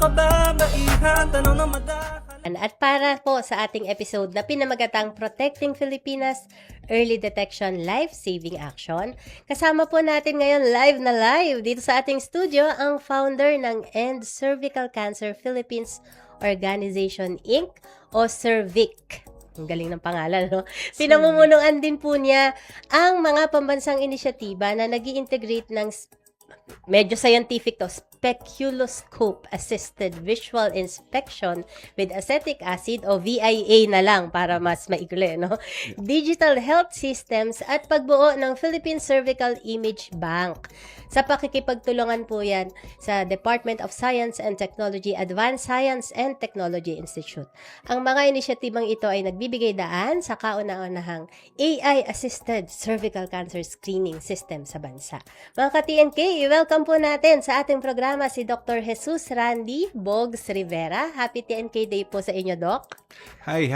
kababaihan, tanong na madakal. At para po sa ating episode na pinamagatang Protecting Filipinas Early Detection Life-Saving Action, kasama po natin ngayon live dito sa ating studio ang founder ng End Cervical Cancer Philippines Organization Inc. o CERVIC. Ang galing ng pangalan, no? Pinamumunuan din po niya ang mga pambansang inisyatiba na nag-i-integrate ng medyo scientific to, speculoscope assisted visual inspection with acetic acid o VIA na lang para mas maikli, no? Digital health systems at pagbuo ng Philippine Cervical Image Bank. Sa pakikipagtulungan po yan sa Department of Science and Technology, Advanced Science and Technology Institute. Ang mga inisyatibang ito ay nagbibigay daan sa kauna-unahang AI-assisted cervical cancer screening system sa bansa. Mga ka-TNK, welcome po natin sa ating programa si Dr. Jesus Randy Bogs Rivera. Happy TNK Day po sa inyo, Doc. Hi,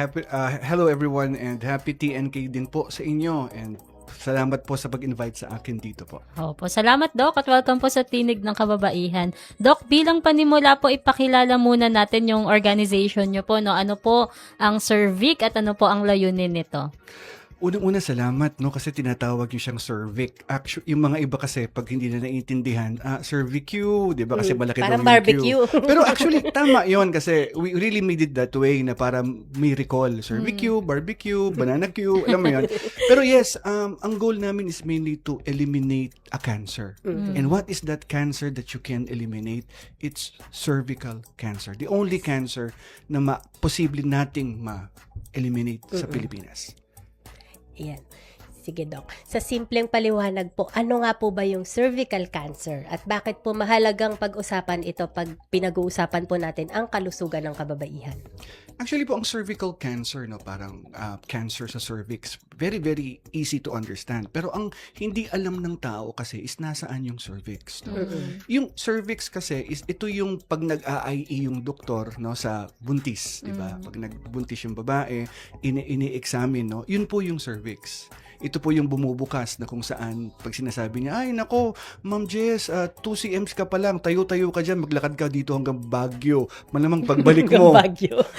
hello everyone and happy TNK din po sa inyo and salamat po sa pag-invite sa akin dito po. Opo, salamat Doc at welcome po sa Tinig ng Kababaihan. Doc, bilang panimula po ipakilala muna natin yung organization nyo po, no? Ano po ang CERVIC at ano po ang layunin nito? Unang-una salamat, no, kasi tinatawag niyo siyang cervic. Actually, yung mga iba kasi pag hindi na naiintindihan, cervicue, 'di ba? Kasi malaki daw Parang yung barbecue. Q. Pero actually tama 'yon kasi we really made it that way na para may recall. Cervicue, barbecue, banana Q, alam mo 'yon. Pero yes, ang goal namin is mainly to eliminate a cancer. And what is that cancer that you can eliminate? It's cervical cancer. The only cancer na posible nating ma-eliminate sa Pilipinas. Ayan. Sige, Doc. Sa simpleng paliwanag po, ano nga po ba yung cervical cancer at bakit po mahalagang pag-usapan ito pag pinag-uusapan po natin ang kalusugan ng kababaihan? Actually po, ang cervical cancer, no, parang cancer sa cervix, very, very easy to understand. Pero ang hindi alam ng tao kasi is nasaan yung cervix. No? Yung cervix kasi, is ito yung pag nag-AIE yung doktor, no, sa buntis. Diba? Pag nagbuntis yung babae, ini-examine, no, yun po yung cervix. Ito po yung bumubukas na kung saan pag sinasabi niya, ay nako, Ma'am Jess, 2 cms ka pa lang, tayo-tayo ka dyan, maglakad ka dito hanggang Baguio. Malamang pagbalik mo,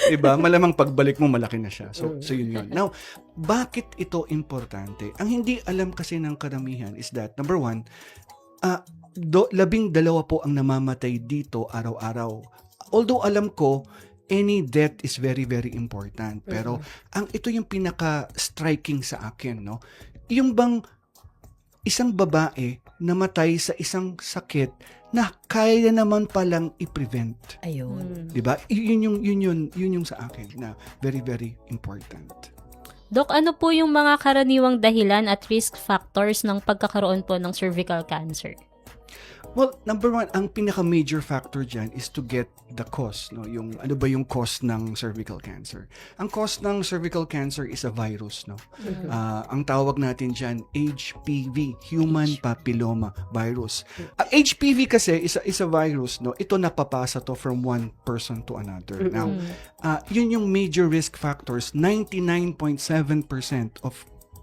diba? Malamang pagbalik mo, malaki na siya. So yun. Now, bakit ito importante? Ang hindi alam kasi ng karamihan is that, number one, 12 po ang namamatay dito araw-araw. Although alam ko, any death is very, very important. Pero, ito yung pinaka-striking sa akin, no? Yung bang isang babae namatay sa isang sakit na kaya naman palang i-prevent. Ayun. Diba? Yun yung sa akin na very, very important. Doc, ano po yung mga karaniwang dahilan at risk factors ng pagkakaroon po ng cervical cancer? Well, number one, ang pinaka-major factor dyan is to get the cause. No? Yung, ano ba yung cause ng cervical cancer? Ang cause ng cervical cancer is a virus. No? Ang tawag natin dyan, HPV, Human Papilloma Virus. HPV kasi is a virus. No? Ito napapasa to from one person to another. Now, yun yung major risk factors. 99.7% of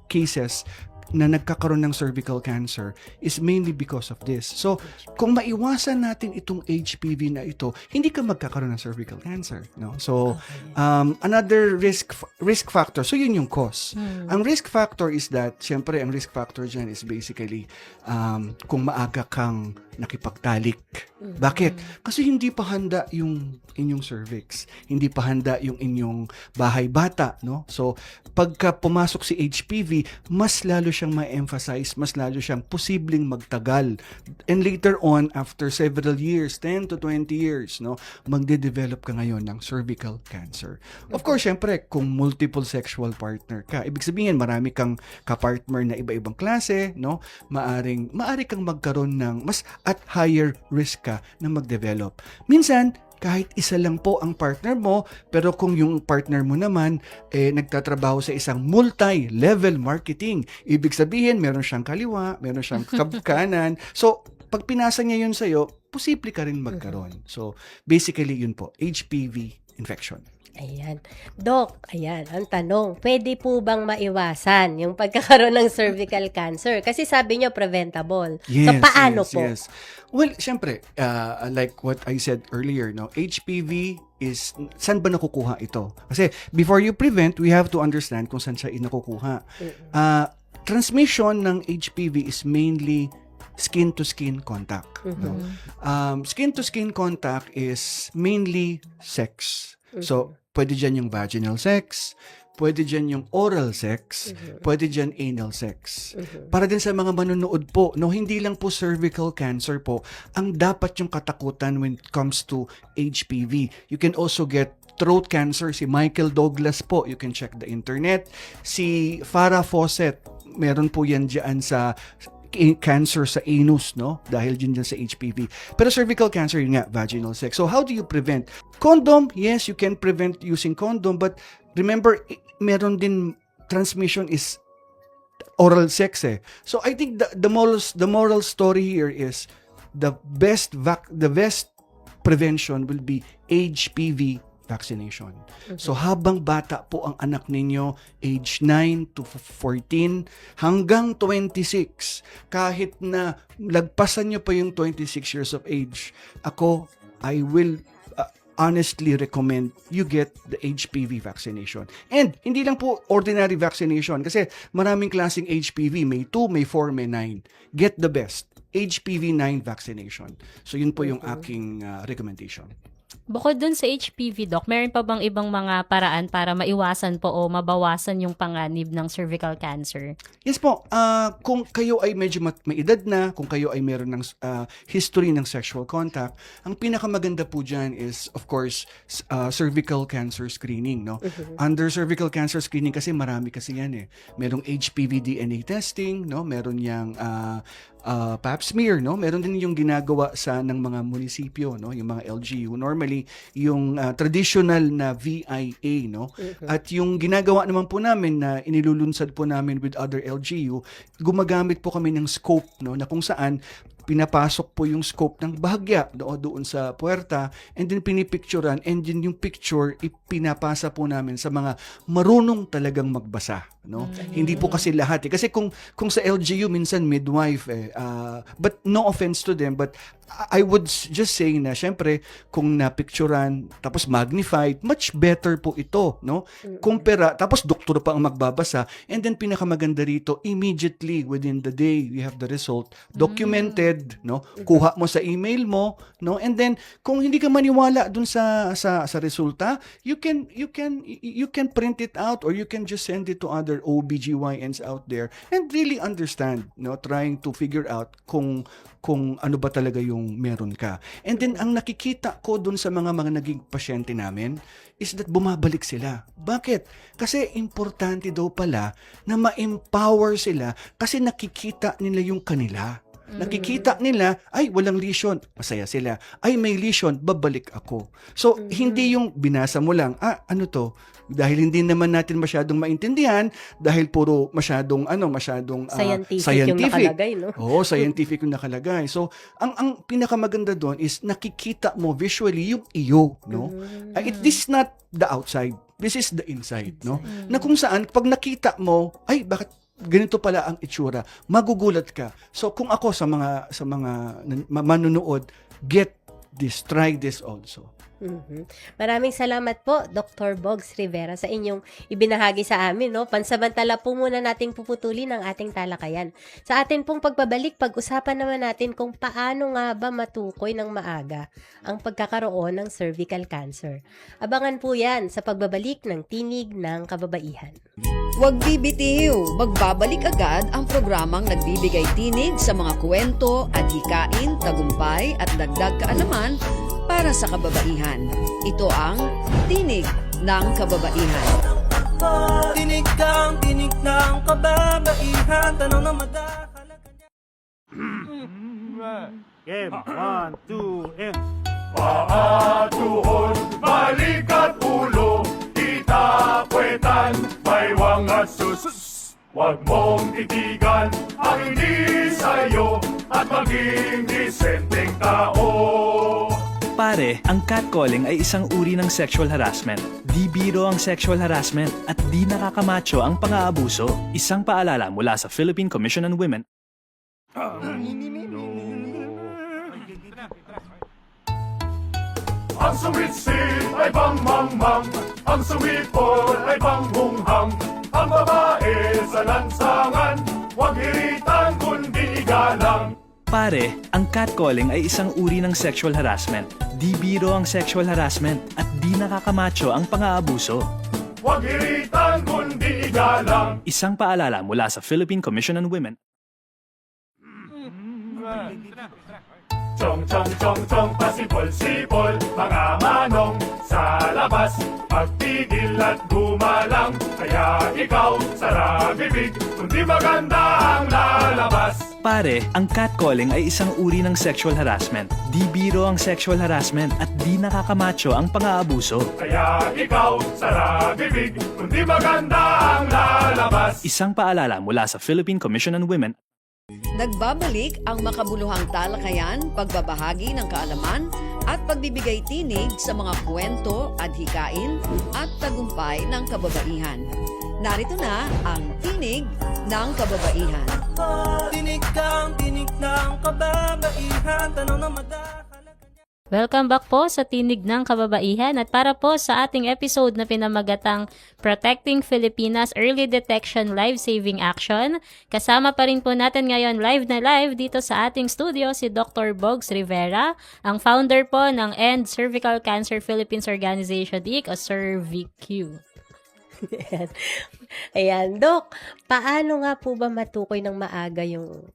cases na nagkakaroon ng cervical cancer is mainly because of this. So, kung maiwasan natin itong HPV na ito, hindi ka magkakaroon ng cervical cancer, no? So, another risk factor, so yun yung cause. Ang risk factor is that, syempre, ang risk factor dyan is basically kung maaga kang nakipagtalik. Bakit? Kasi hindi pa handa yung inyong cervix. Hindi pa handa yung inyong bahay bata, no? So, pagka pumasok si HPV, mas lalo siyang ma-emphasize, mas lalo siyang posibleng magtagal. And later on, after several years, 10 to 20 years, no, magde-develop ka ngayon ng cervical cancer. Of course, syempre, kung multiple sexual partner ka, ibig sabihin, marami kang kapartner na iba-ibang klase, no, maari kang magkaroon ng mas at higher risk ka na mag-develop. Minsan, kahit isa lang po ang partner mo, pero kung yung partner mo naman nagtatrabaho sa isang multi-level marketing, ibig sabihin meron siyang kaliwa, meron siyang kanan. So, pag pinasa niya yun sa'yo, posible ka rin magkaroon. So, basically yun po, HPV infection. Ayan. Doc, ayan, ang tanong, pwede po bang maiwasan yung pagkakaroon ng cervical cancer? Kasi sabi nyo, preventable. So, paano po? Yes. Well, syempre, like what I said earlier, no, HPV is, saan ba nakukuha ito? Kasi before you prevent, we have to understand kung saan siya nakukuha. Transmission ng HPV is mainly skin-to-skin contact. No? Skin-to-skin contact is mainly sex. So, pwede dyan yung vaginal sex, pwede dyan yung oral sex, pwede dyan anal sex. Para din sa mga manonood po, no, hindi lang po cervical cancer po ang dapat yung katakutan when it comes to HPV. You can also get throat cancer, si Michael Douglas po, you can check the internet. Si Farrah Fawcett, meron po yan dyan sa cancer sa anus, no? Dahil dyan sa HPV. Pero cervical cancer, yun nga, vaginal sex. So, how do you prevent? Condom, yes, you can prevent using condom, but remember, meron din transmission is oral sex eh. So, I think the moral story here is the best prevention will be HPV vaccination. So habang bata po ang anak ninyo, age 9 to 14 hanggang 26, kahit na lagpasan nyo pa yung 26 years of age, I will honestly recommend you get the HPV vaccination. And hindi lang po ordinary vaccination kasi maraming klaseng HPV, may 2, may 4, may 9. Get the best, HPV 9 vaccination. So yun po yung aking recommendation. Bukod dun sa HPV, Doc, meron pa bang ibang mga paraan para maiwasan po o mabawasan yung panganib ng cervical cancer? Yes po, kung kayo ay medyo may edad na, kung kayo ay meron ng history ng sexual contact, ang pinakamaganda po dyan is, of course, cervical cancer screening. No? Under cervical cancer screening kasi marami kasi yan eh. Merong HPV DNA testing, no? Meron yang pap smear, no? Meron din yung ginagawa ng mga munisipyo, no? Yung mga LGU. Normally, yung traditional na VIA, no? At yung ginagawa naman po namin na inilulunsad po namin with other LGU, gumagamit po kami ng scope, no? Na kung saan pinapasok po yung scope ng bahagya doon sa puwerta and then pinipicturean and then yung picture ipinapasa po namin sa mga marunong talagang magbasa, no? Hindi po kasi lahat eh. Kasi kung sa LGU minsan midwife but no offense to them, but I would just say na syempre kung napicturean tapos magnified, much better po ito, no? Kumpara tapos doktor pa ang magbabasa and then pinakamaganda rito, immediately within the day we have the result documented, no? Kuha mo sa email mo, no? And then kung hindi ka maniwala dun sa resulta, you can print it out or you can just send it to other OBGYNs out there and really understand, no? Trying to figure out kung ano ba talaga yung meron ka. And then ang nakikita ko dun sa mga naging pasyente namin is that bumabalik sila. Bakit? Kasi importante daw pala na ma-empower sila kasi nakikita nila yung kanila. Nakikita nila, ay, walang lesion, masaya sila. Ay, may lesion, babalik ako. So, hindi yung binasa mo lang, ano to? Dahil hindi naman natin masyadong maintindihan, dahil puro masyadong scientific yung nakalagay, no? Oo, scientific yung nakalagay. So, ang pinakamaganda doon is nakikita mo visually yung iyo, no? This is not the outside. This is the inside, no? Na kung saan, pag nakita mo, ay, bakit ganito pala ang itsura, magugulat ka. So kung ako sa mga manunood, get this, try this also. Maraming salamat po, Dr. Bogs Rivera, sa inyong ibinahagi sa amin. No? Pansamantala po muna nating puputulin ang ating talakayan. Sa atin pong pagbabalik, pag-usapan naman natin kung paano nga ba matukoy ng maaga ang pagkakaroon ng cervical cancer. Abangan po yan sa pagbabalik ng Tinig ng Kababaihan. Huwag bibitiw, magbabalik agad ang programang nagbibigay tinig sa mga kwento at hikain, tagumpay at dagdag kaalaman para sa kababaihan. Ito ang Tinig ng Kababaihan. Tinig ng kababaihan, tanong na madahalaga niya. Game, 1, 2, and... Paa, tuhod, balikat ulo, itapwetan, may wangas sus. Huwag mong titigan ang hindi sa'yo at maging disenteng tao. Pare, ang catcalling ay isang uri ng sexual harassment. Di biro ang sexual harassment at di nakakamacho ang pang-aabuso. Isang paalala mula sa Philippine Commission on Women. Ang suwit-sit ay bang-mang-mang, ang suwipol ay bang-hunghang, ang babae sa lansangan, huwag hiritan kundi igalang. Pare, ang catcalling ay isang uri ng sexual harassment. Di biro ang sexual harassment at di nakakamacho ang pang-aabuso. Huwag hiritan kundi igalang. Isang paalala mula sa Philippine Commission on Women. Chong chong chong chong pasipol-sipol, mga manong sa labas, pagpigil at gumalang, kaya ikaw sara bibig, kundi maganda ang lalabas. Pare, ang catcalling ay isang uri ng sexual harassment. Di biro ang sexual harassment at di nakakamacho ang pang-aabuso. Kaya ikaw sara bibig, kundi maganda ang lalabas. Isang paalala mula sa Philippine Commission on Women. Nagbabalik ang makabuluhang talakayan, pagbabahagi ng kaalaman at pagbibigay tinig sa mga kwento, adhikain at tagumpay ng kababaihan. Narito na ang Tinig ng Kababaihan. Tinig ng kababaihan, tanong na madakalagan. Welcome back po sa Tinig ng Kababaihan at para po sa ating episode na pinamagatang Protecting Filipinas Early Detection Life Saving Action. Kasama pa rin po natin ngayon live na live dito sa ating studio si Dr. Bogs Rivera, ang founder po ng End Cervical Cancer Philippines Organization Inc. o CervicQ. Ayan, Dok, paano nga po ba matukoy ng maaga yung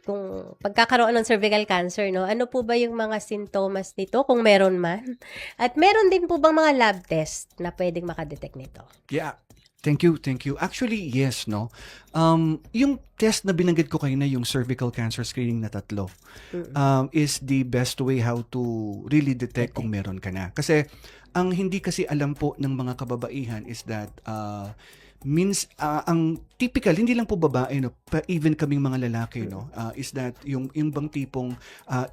kung pagkakaroon ng cervical cancer, no? Ano po ba yung mga sintomas nito kung meron man? At meron din po bang mga lab test na pwedeng makadetect nito? Yeah. Thank you. Actually, yes, no? Yung test na binanggit ko kayo na yung cervical cancer screening na 3, is the best way how to really detect kung meron ka na. Kasi, ang hindi kasi alam po ng mga kababaihan is that, ang typical, hindi lang po babae, no, even kaming mga lalaki, no, is that yung bang tipong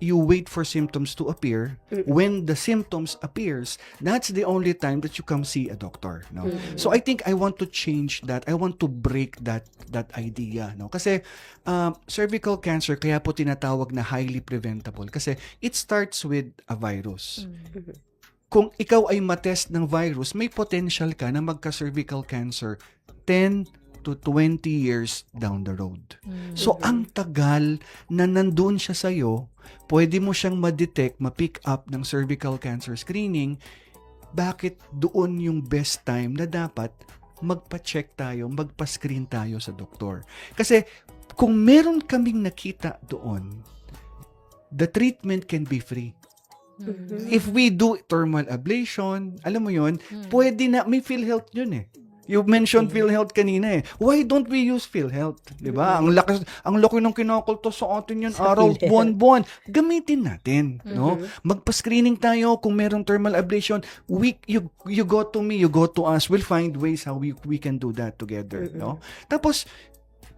you wait for symptoms to appear. When the symptoms appears, that's the only time that you come see a doctor, no. So I think I want to change that. I want to break that idea, no. Kasi cervical cancer kaya po tinatawag na highly preventable kasi it starts with a virus. Kung ikaw ay matest ng virus, may potential ka na magka-cervical cancer 10 to 20 years down the road. So, ang tagal na nandun siya sa'yo, pwede mo siyang ma-detect, ma-pick up ng cervical cancer screening. Bakit doon yung best time na dapat magpa-check tayo, magpa-screen tayo sa doktor? Kasi, kung meron kaming nakita doon, the treatment can be free. If we do thermal ablation, alam mo yun, pwede na, may PhilHealth yun eh. You mentioned PhilHealth kanina eh. Why don't we use PhilHealth? Diba? Ang laki ng kinakulto sa atin yun, araw, buwan-buwan. Gamitin natin, no? Magpa-screening tayo kung merong thermal ablation. You go to me, you go to us. We'll find ways how we can do that together, no? Tapos,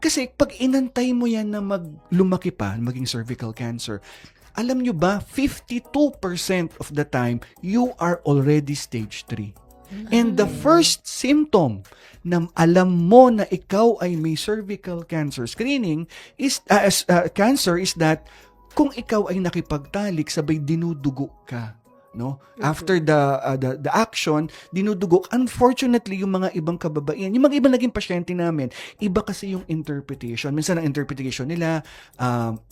kasi pag inantay mo yan na lumaki pa, maging cervical cancer, alam nyo ba, 52% of the time, you are already stage 3. And the first symptom na alam mo na ikaw ay may cervical cancer screening is cancer is that kung ikaw ay nakipagtalik, sabay dinudugo ka. No? After the action, dinudugok. Unfortunately, yung mga ibang kababaihan, yung mga ibang naging pasyente namin, iba kasi yung interpretation. Minsan ang interpretation nila,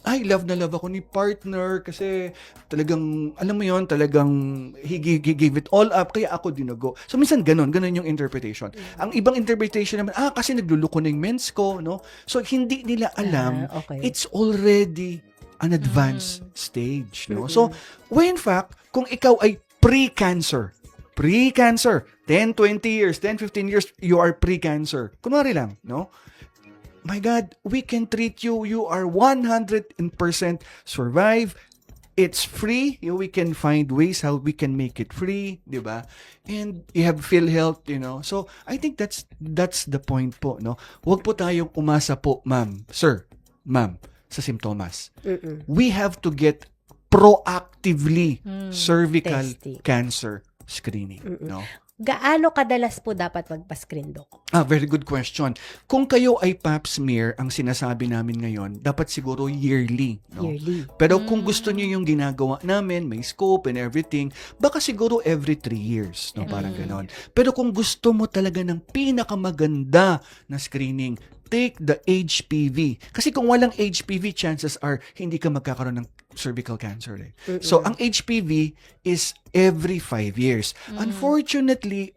love na love ako ni partner kasi talagang, alam mo yon, talagang he gave it all up, kaya ako dinugo. So minsan ganun yung interpretation. Ang ibang interpretation naman, kasi nagluluko na yung mens ko, no? So hindi nila alam, it's already an advanced stage, no? So, when in fact, kung ikaw ay pre-cancer, 10, 20 years, 10, 15 years, you are pre-cancer. Kunwari lang, no? My God, we can treat you. You are 100% survive. It's free. We can find ways how we can make it free, di ba? And you have PhilHealth, you know. So, I think that's the point po, no? Huwag po tayong umasa po, ma'am, sir, ma'am, sa simptomas. We have to get proactively cervical Testing. cancer screening, no? Gaano kadalas po dapat magpa-screen, Doc? Very good question. Kung kayo ay pap smear, ang sinasabi namin ngayon, dapat siguro yearly, no? Yearly. Pero kung gusto niyo yung ginagawa namin, may scope and everything, baka siguro every 3 years, no? Parang ganon. Pero kung gusto mo talaga ng pinakamaganda na screening, take the HPV. Kasi kung walang HPV, chances are hindi ka magkakaroon ng cervical cancer. So, ang HPV is every 5 years. Unfortunately,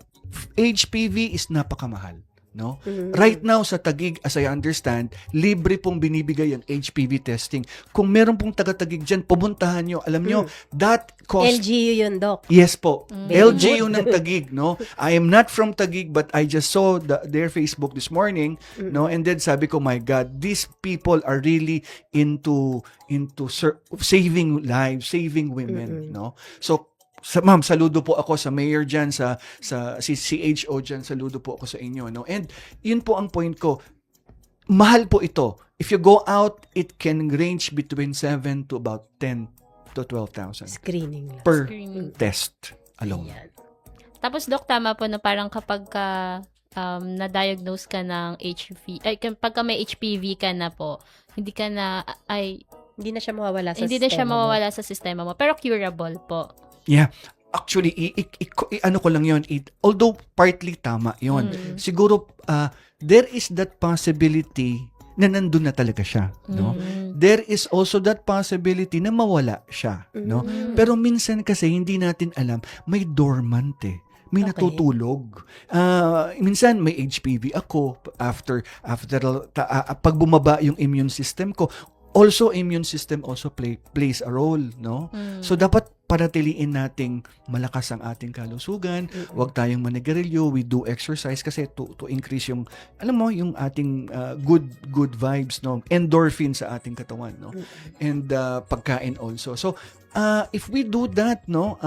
HPV is napakamahal. No? Right now sa Taguig, as I understand, libre pong binibigay ang HPV testing. Kung meron pong taga-Taguig dyan, pumuntahan nyo. Alam nyo, that cost... LGU yun, Doc. Yes po. Very LGU ng Taguig, no? I am not from Taguig, but I just saw their Facebook this morning, no? And then sabi ko, my God, these people are really into saving lives, saving women, no? So, ma'am, saludo po ako sa mayor dyan, sa CHO dyan, saludo po ako sa inyo, no? And yun po ang point ko, mahal po ito. If you go out, it can range between 7 to about 10 to 12,000 Screening lang. per Screening. test alone. Ayan. Tapos, Doc, tama po na parang kapag na-diagnose ka ng HPV, pagka may HPV ka na po, hindi ka na, Hindi na siya mawawala sa hindi na siya mawawala sa sistema mo. Pero curable po. Yeah. Actually, ano ko lang yun, although partly tama yun, siguro, there is that possibility na nandun na talaga siya, no? There is also that possibility na mawala siya, no? Pero minsan kasi hindi natin alam, may dormant eh. May Okay. natutulog. Minsan may HPV ako after pag bumaba yung immune system ko, also immune system also plays a role, no? So dapat panatiliin nating malakas ang ating kalusugan, huwag tayong manigarilyo, we do exercise kasi to increase yung alam mo yung ating good vibes, no? Endorphin sa ating katawan, no? And pagkain also. So if we do that, no,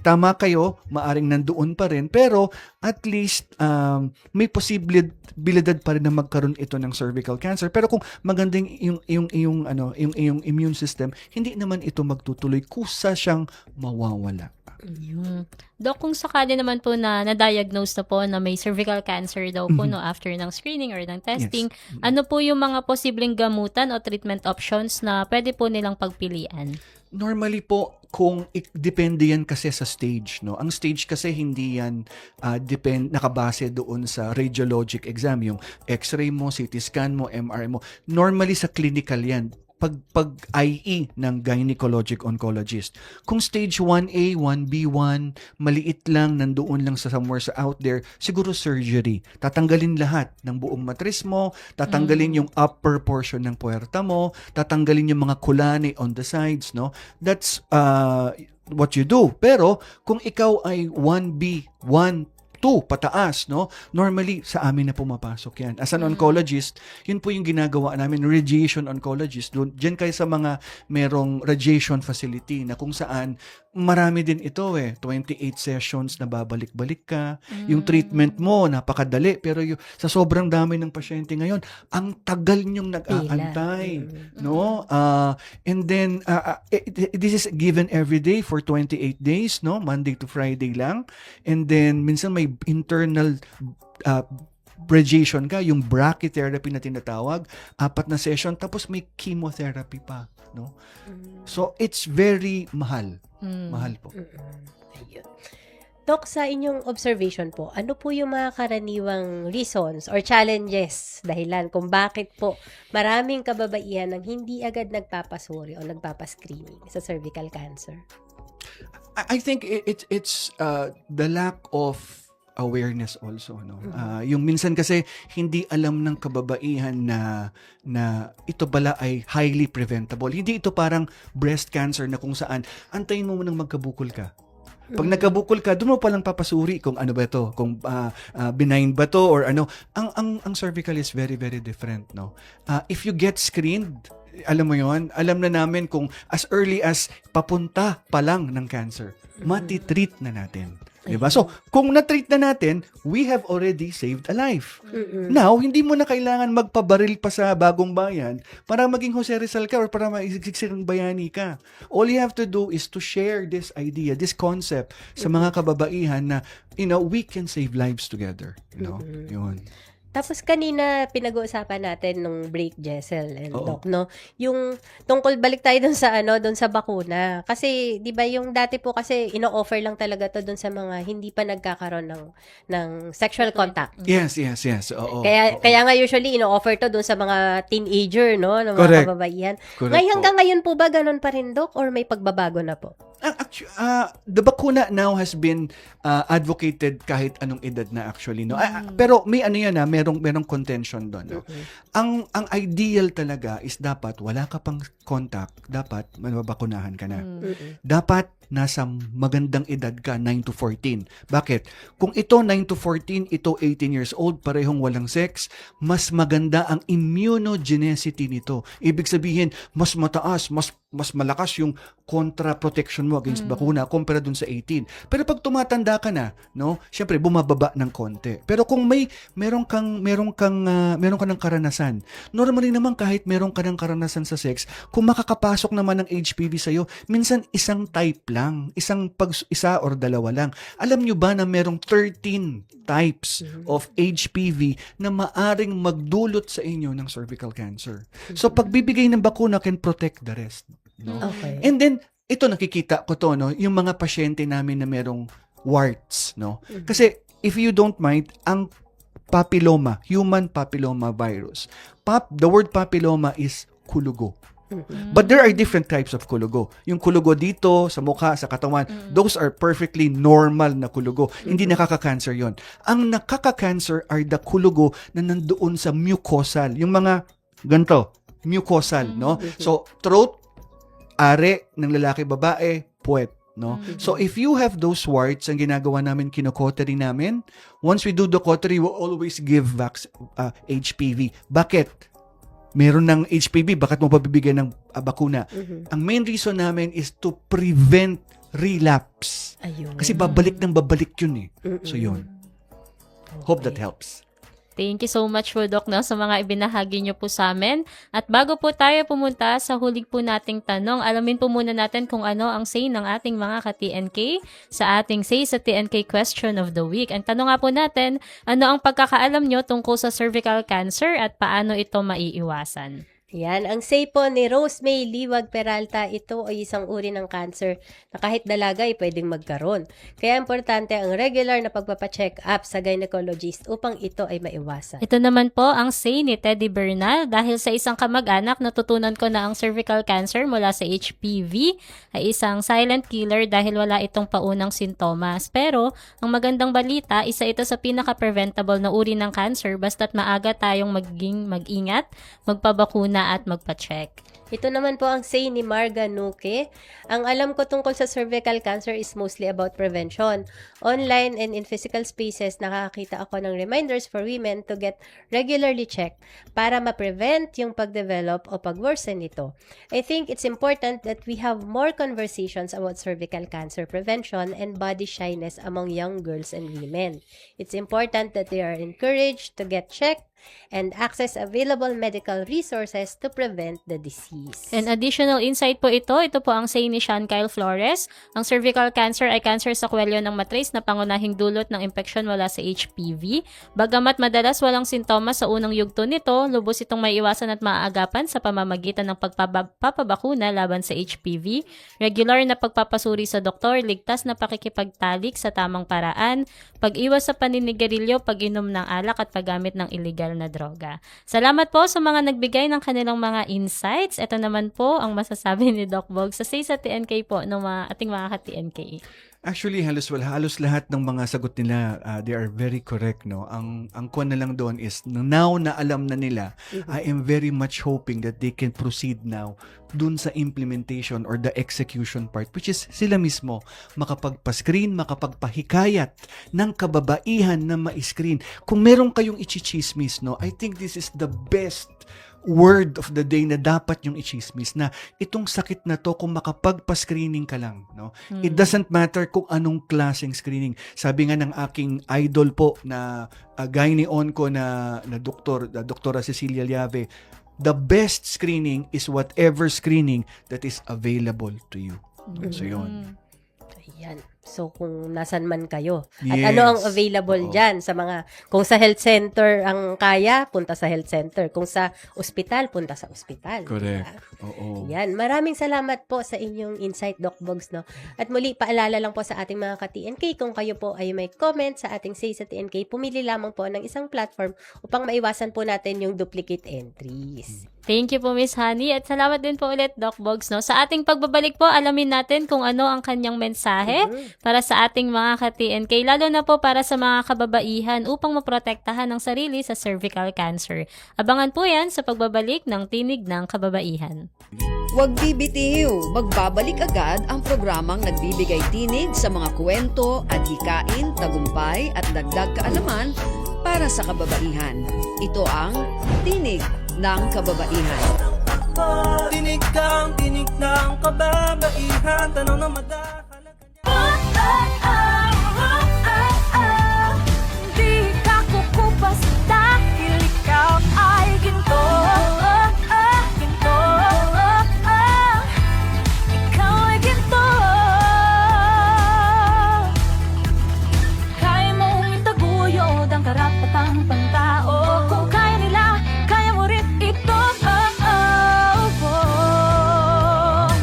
tama kayo, maaring nandoon pa rin, pero at least may posibilidad pa rin na magkaroon ito ng cervical cancer. Pero kung magandang yung immune system, hindi naman ito magtutuloy, kusa siyang mawawala. Dok, kung sakali naman po na na-diagnose na po na may cervical cancer daw po no after ng screening or ng testing, ano po yung mga posibleng gamutan o treatment options na pwede po nilang pagpilian? Normally po, kung depende yan kasi sa stage, no? Ang stage kasi hindi yan nakabase doon sa radiologic exam, yung x-ray mo, CT scan mo, MRI mo. Normally sa clinical yan. Pag IE ng gynecologic oncologist. Kung stage 1A, 1B1, maliit lang, nandoon lang sa somewhere sa out there, siguro surgery. Tatanggalin lahat ng buong matris mo, tatanggalin yung upper portion ng puwerta mo, tatanggalin yung mga kulani on the sides, no? That's what you do. Pero kung ikaw ay 1B, 1, 2 pataas, no? Normally, sa amin na pumapasok yan. As an oncologist, yun po yung ginagawa namin, radiation oncologist. Diyan kayo sa mga merong radiation facility na kung saan marami din ito 28 sessions na babalik-balik ka. Yung treatment mo, napakadali. Pero sa sobrang dami ng pasyente ngayon, ang tagal niyong nag-aantay. No? And then, this is given every day for 28 days, no? Monday to Friday lang. And then, minsan may internal radiation ka, yung brachytherapy na tinatawag, 4 na session, tapos may chemotherapy pa, no? So, it's very mahal. Mahal po. Ayun. Doc, sa inyong observation po, ano po yung mga karaniwang reasons or challenges, dahilan kung bakit po maraming kababaihan ang hindi agad nagpapasuri o nagpapascreening sa cervical cancer? I think it's the lack of awareness also, no. Yung minsan kasi hindi alam ng kababaihan na ito pala ay highly preventable. Hindi ito parang breast cancer na kung saan antayin mo munang magkabukol ka. Pag nagkabukol ka, doon mo palang papasuri kung ano ba ito, kung benign ba to or ano. Ang cervical is very, very different, no. If you get screened, alam mo yon, alam na namin kung as early as papunta pa lang ng cancer, matitreat na natin. 'Di ba? So, kung na-treat na natin, we have already saved a life. Now, hindi mo na kailangan magpabaril pa sa Bagong Bayan para maging Jose Rizal ka or para maging bayani ka. All you have to do is to share this idea, this concept sa mga kababaihan na, we can save lives together. Yun. Tapos kanina pinag-uusapan natin nung break, Jessel and Oo. Doc, no? Yung tungkol balik tayo dun sa bakuna. Kasi 'di ba yung dati po kasi ino-offer lang talaga to dun sa mga hindi pa nagkakaroon ng sexual contact. Yes. Oo. Kaya nga usually ino-offer to dun sa mga teenager, no, ng mga Correct. kababaihan. Correct Ngayon po. hanggang ngayon po ba ganun pa rin, Doc, or may pagbabago na po? The bakuna now has been advocated kahit anong edad na actually, no. Pero may merong contention doon, no. Ang ideal talaga is dapat wala ka pang contact, dapat mababakunahan ka na. Dapat nasa magandang edad ka, 9 to 14. Bakit? Kung ito 9 to 14, ito 18 years old, parehong walang sex, mas maganda ang immunogenicity nito. Ibig sabihin, mas mataas, mas malakas yung contra protection mo against bakuna kumpara dun sa 18. Pero pag tumatanda ka na, no, syempre bumababa ng konti. Pero kung meron ka ng karanasan, normally naman kahit meron ka ng karanasan sa sex, kung makakapasok naman ng HPV sa'yo, minsan isang type lang, isa or dalawa lang. Alam nyo ba na merong 13 types of HPV na maaring magdulot sa inyo ng cervical cancer? So pagbibigay ng bakuna can protect the rest. No? Okay. And then, ito nakikita ko to, no, yung mga pasyente namin na merong warts, no? Kasi, if you don't mind, ang human papilloma virus, the word papilloma is kulugo. But there are different types of kulugo. Yung kulugo dito, sa mukha, sa katawan, those are perfectly normal na kulugo. Hindi nakaka-cancer yon. Ang nakaka-cancer are the kulugo na nandoon sa mucosal. Yung mga ganito, mucosal, no? So, throat, are ng lalaki, babae, puwet, no? So, if you have those warts, ang ginagawa namin, kinokotary namin, once we do the cautery, we always give HPV. Bakit? Meron ng HPV, bakit mo pabibigyan ng bakuna? Ang main reason namin is to prevent relapse. Ayun. Kasi babalik yun eh. So, yun. Hope that helps. Thank you so much po, Doc, no, sa mga ibinahagi niyo po sa amin. At bago po tayo pumunta sa huling po nating tanong, alamin po muna natin kung ano ang say ng ating mga ka-TNK sa ating say sa TNK Question of the Week. Ang tanong nga po natin, ano ang pagkakaalam niyo tungkol sa cervical cancer at paano ito maiiwasan? Yan, ang say po ni Rosemay Liwag Peralta, ito ay isang uri ng cancer na kahit dalaga ay pwedeng magkaroon. Kaya importante ang regular na pagpapacheck up sa gynecologist upang ito ay maiwasan. Ito naman po ang say ni Teddy Bernal. Dahil sa isang kamag-anak, natutunan ko na ang cervical cancer mula sa HPV ay isang silent killer dahil wala itong paunang sintomas. Pero, ang magandang balita, isa ito sa pinaka-preventable na uri ng cancer basta't maaga tayong mag-ingat, magpabakuna at magpa-check. Ito naman po ang say ni Marga Nuke. Ang alam ko tungkol sa cervical cancer is mostly about prevention. Online and in physical spaces, nakakita ako ng reminders for women to get regularly checked para ma-prevent yung pag-develop o pag-worsen nito. I think it's important that we have more conversations about cervical cancer prevention and body shyness among young girls and women. It's important that they are encouraged to get checked and access available medical resources to prevent the disease. An additional insight po ito po ang say ni Sean Kyle Flores. Ang cervical cancer ay cancer sa kwelyo ng matrace na pangunahing dulot ng impeksyon mula sa HPV. Bagamat madalas walang sintomas sa unang yugto nito, lubos itong maiiwasan at maaagapan sa pamamagitan ng pagpapabakuna laban sa HPV, regular na pagpapasuri sa doktor, ligtas na pakikipagtalik sa tamang paraan, pag-iwas sa paninigarilyo, pag-inom ng alak at paggamit ng illegal na droga. Salamat po sa mga nagbigay ng kanilang mga insights. Ito naman po ang masasabi ni Doc Bog sa say sa TNK po ng ating mga ka-TNK. Actually, halos lahat ng mga sagot nila, they are very correct, no? Ang kuwan na lang doon is, now na alam na nila, I am very much hoping that they can proceed now dun sa implementation or the execution part, which is sila mismo makapagpa-screen, makapagpahikayat ng kababaihan na ma-screen. Kung meron kayong ichichismis, no? I think this is the best word of the day na dapat yung i-chismis na itong sakit na to kung makapagpa-screening ka lang, no? It doesn't matter kung anong klaseng screening. Sabi nga ng aking idol po na gynae-onco na doktor, Doktora Cecilia Llave, the best screening is whatever screening that is available to you. So yun. Ayan. So, kung nasan man kayo. At Yes. ano ang available Oo. dyan sa mga, kung sa health center ang kaya, punta sa health center. Kung sa ospital, punta sa ospital. Correct. Diba? Oo. Yan. Maraming salamat po sa inyong insight, Doc Bogs, no? At muli, paalala lang po sa ating mga ka-TNK, kung kayo po ay may comment sa ating Say sa TNK, pumili lamang po ng isang platform upang maiwasan po natin yung duplicate entries. Thank you po, Miss Honey. At salamat din po ulit, Doc Bogs. No? Sa ating pagbabalik po, alamin natin kung ano ang kanyang mensahe para sa ating mga ka-TNK, lalo na po para sa mga kababaihan upang maprotektahan ang sarili sa cervical cancer. Abangan po yan sa pagbabalik ng Tinig ng Kababaihan. Huwag bibitiw, magbabalik agad ang programang nagbibigay tinig sa mga kwento, adhikain, tagumpay at dagdag kaalaman para sa kababaihan. Ito ang Tinig ng Kababaihan. Tinig kang tinig ng kababaihan. Tanong na madahalaga. Di ka kukupas dahil ikaw ay ginto. Ginto. Ikaw ay ginto. Kaya mong itaguyod ang karapatang pantao. Kung kaya nila, kaya mo rin ito.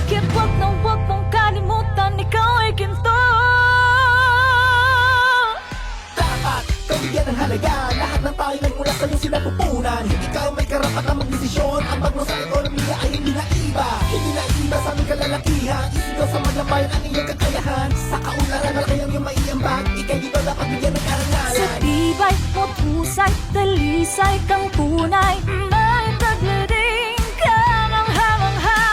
Kaya't wag mong kalimutan, ikaw ay ginto. Bigyan ng halaga, lahat ng tayo ay mula sa'yo sinapupunan. Ikaw may karapatan magdesisyon. Ang bagno sa ekonomiya ay hindi na iba. Hindi na iba sa aming kalalakihan. Isigaw sa maglabayan ang iyong kakayahan. Sa kaunlaran na kayang iyong maiambag. Ikay dito dapat bigyan ng Sa karangalan. tibay mo't husay, dalisay kang tunay. May taglading ka ng hamangha.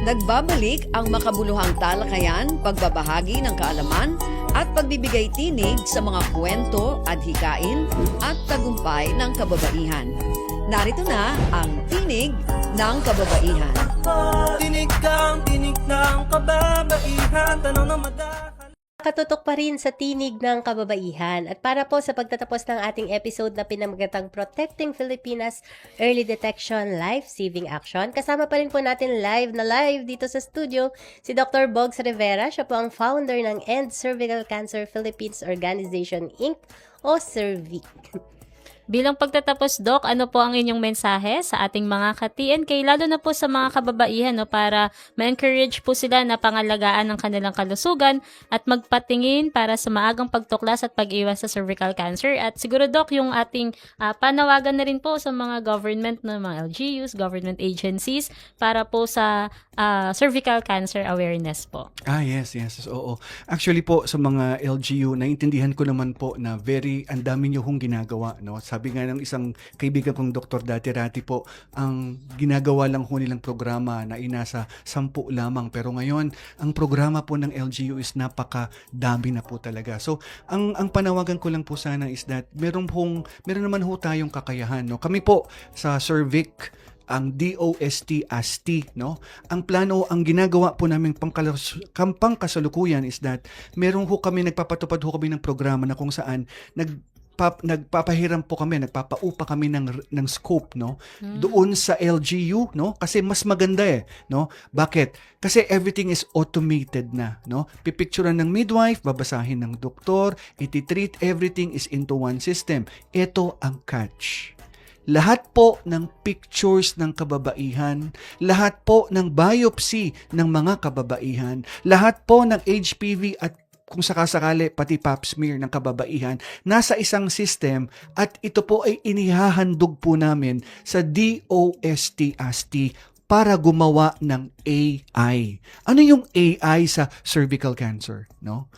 Nagbabalik ang makabuluhang talakayan, pagbabahagi ng kaalaman at pagbibigay tinig sa mga kwento, adhikain at tagumpay ng kababaihan. Narito na ang Tinig ng Kababaihan. Tinig kang tinig ng kababaihan. Tanong na madahalaga. Katutok pa rin sa Tinig ng Kababaihan. At para po sa pagtatapos ng ating episode na pinamagatang Protecting Filipinas Early Detection Life-Saving Action, kasama pa rin po natin live dito sa studio si Dr. Bogs Rivera. Siya po ang founder ng End Cervical Cancer Philippines Organization Inc. o CERVIC. Bilang pagtatapos, Doc, ano po ang inyong mensahe sa ating mga ka-TNK, lalo na po sa mga kababaihan, no, para ma-encourage po sila na pangalagaan ang kanilang kalusugan at magpatingin para sa maagang pagtuklas at pag-iwas sa cervical cancer. At siguro, Doc, yung ating panawagan na rin po sa mga government, na mga LGUs, government agencies, para po sa cervical cancer awareness po. Yes, oo. Actually po, sa mga LGU, naintindihan ko naman po na ang dami niyo hong ginagawa, no? Sabi nga ng isang kaibigan kong Dr. Dati-Rati po, ang ginagawa lang ho nilang programa na inasa 10 lamang. Pero ngayon, ang programa po ng LGU is napakadami na po talaga. So, ang panawagan ko lang po sana is that meron naman ho tayong kakayahan, no? Kami po sa CERVIC, ang DOST-AST, no? Ang plano, ang ginagawa po namin pangkasalukuyan is that meron ho kami, nagpapatupad ho kami ng programa na kung saan nagpapahiram po kami, nagpapaupa kami ng scope, no? Doon sa LGU, no? Kasi mas maganda no? Bakit? Kasi everything is automated na, no? Pipicturean ng midwife, babasahin ng doktor, iti-treat, everything is into one system. Ito ang catch. Lahat po ng pictures ng kababaihan, lahat po ng biopsy ng mga kababaihan, lahat po ng HPV at kung sakasakali pati pap smear ng kababaihan, nasa isang system at ito po ay inihahandog po namin sa DOST-AST para gumawa ng AI. Ano yung AI sa cervical cancer, no?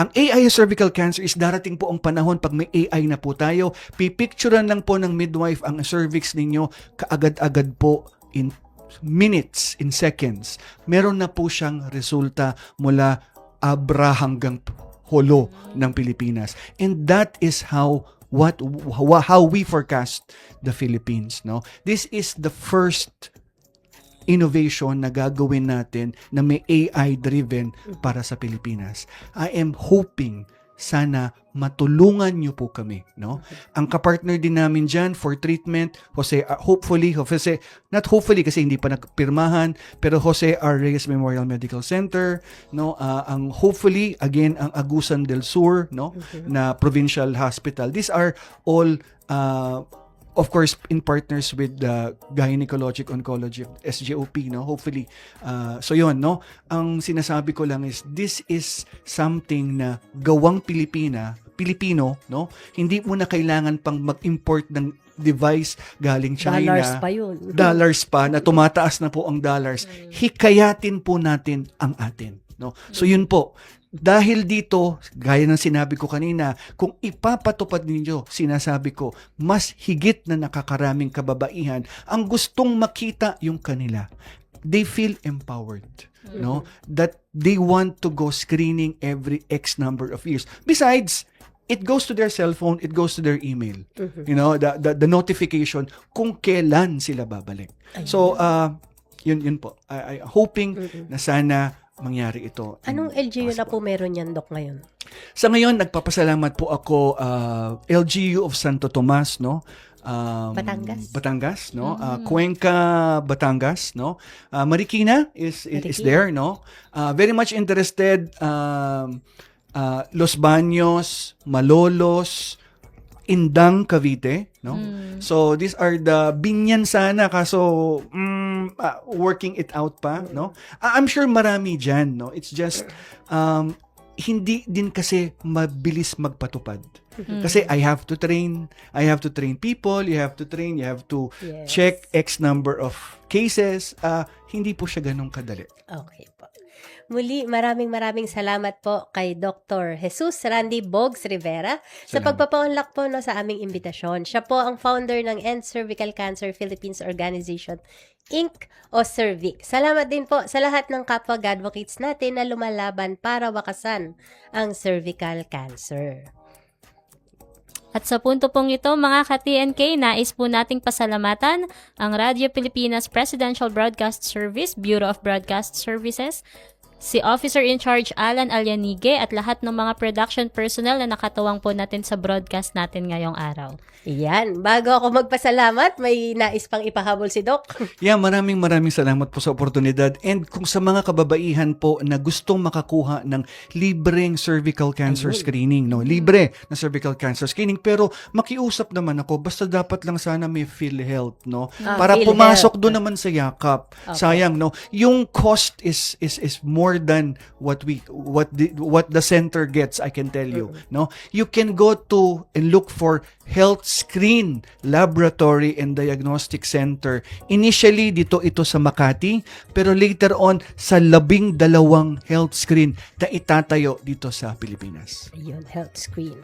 Ang AI sa cervical cancer is darating po ang panahon pag may AI na po tayo, pipicturean lang po ng midwife ang cervix ninyo, kaagad-agad po in minutes, in seconds. Meron na po siyang resulta mula Abra hanggang Holo ng Pilipinas. And that is how how we forecast the Philippines, no? This is the first innovation na gagawin natin na may AI driven para sa Pilipinas. I am hoping sana matulungan niyo po kami, no? Ang kapartner din namin diyan for treatment, not hopefully kasi hindi pa nagpirmahan, pero Jose R. Reyes Memorial Medical Center, no? Ang hopefully again ang Agusan del Sur, no? Na provincial hospital. These are all of course in partners with the Gynecologic Oncology SGOP, no, hopefully so yun, no, ang sinasabi ko lang is this is something na gawang Pilipino, no, hindi mo na kailangan pang mag-import ng device galing China. Dollars pa yun. Dollars pa na tumataas na po ang dollars. Hikayatin po natin ang atin, no. So yun po. Dahil dito, gaya ng sinabi ko kanina, kung ipapatupad ninyo, sinasabi ko, mas higit na nakakaraming kababaihan ang gustong makita yung kanila. They feel empowered, no? That they want to go screening every X number of years. Besides, it goes to their cell phone, it goes to their email. You know, the notification kung kailan sila babalik. So, yun po. I hoping na sana mangyari ito. Anong LGU na po meron yan, Doc, ngayon? Sa ngayon, nagpapasalamat po ako LGU of Santo Tomas, no? Batangas, no? Cuenca, Batangas, no? Marikina is there, no? Very much interested Los Baños, Malolos, Indang, Cavite, no? So these are the Binyan sana kaso working it out pa, no? I'm sure marami diyan, no? It's just hindi din kasi mabilis magpatupad. Kasi I have to train people, you have to check X number of cases. Hindi po siya ganun kadali. Okay po. Muli, maraming salamat po kay Dr. Jesus Randy Bogs Rivera sa pagpapaunlak po sa aming imbitasyon. Siya po ang founder ng End Cervical Cancer Philippines Organization, Inc. o CERVIC. Salamat din po sa lahat ng kapwa advocates natin na lumalaban para wakasan ang cervical cancer. At sa punto pong ito, mga ka-TNK, nais po nating pasalamatan ang Radio Pilipinas Presidential Broadcast Service, Bureau of Broadcast Services, si Officer in Charge Alan Alyanige at lahat ng mga production personnel na nakatuwang po natin sa broadcast natin ngayong araw. Yan. Bago ako magpasalamat, may nais pang ipahabol si Doc. Yeah, maraming salamat po sa oportunidad. And kung sa mga kababaihan po na gustong makakuha ng libreng cervical cancer screening, no? Libre na cervical cancer screening, pero makiusap naman ako, basta dapat lang sana may PhilHealth, no? Para PhilHealth. pumasok doon naman sa yakap. Okay. Sayang, no? Yung cost is more than what the center gets, I can tell you, no? You can go to and look for Health Screen Laboratory and Diagnostic Center. Initially, ito sa Makati, pero later on, sa 12 health screen na itatayo dito sa Pilipinas. Ayun, health screen.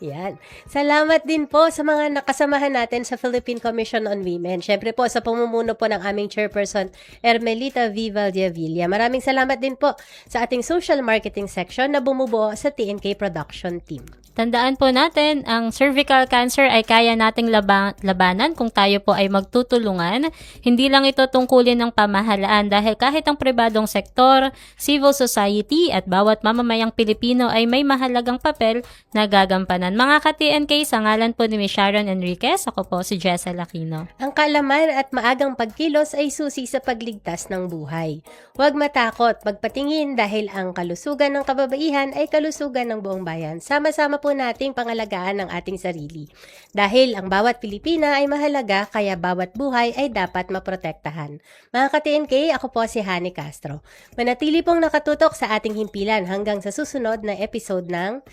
Yan. Salamat din po sa mga nakasamahan natin sa Philippine Commission on Women. Siyempre po sa pamumuno po ng aming chairperson, Ermelita V. Valdiavilla. Maraming salamat din po sa ating social marketing section na bumubuo sa TNK production team. Tandaan po natin, ang cervical cancer ay kaya nating labanan kung tayo po ay magtutulungan. Hindi lang ito tungkulin ng pamahalaan dahil kahit ang pribadong sektor, civil society at bawat mamamayang Pilipino ay may mahalagang papel na gagampanan. Mga ka-TNK, sa ngalan po ni Ms. Sharon Enriquez, ako po si Jessel Aquino. Ang kaalaman at maagang pagkilos ay susi sa pagligtas ng buhay. Huwag matakot, magpatingin dahil ang kalusugan ng kababaihan ay kalusugan ng buong bayan. Sama-sama po nating pangalagaan ang ating sarili. Dahil ang bawat Pilipina ay mahalaga, kaya bawat buhay ay dapat maprotektahan. Mga ka-TNK, ako po si Hani Castro. Manatili pong nakatutok sa ating himpilan hanggang sa susunod na episode ng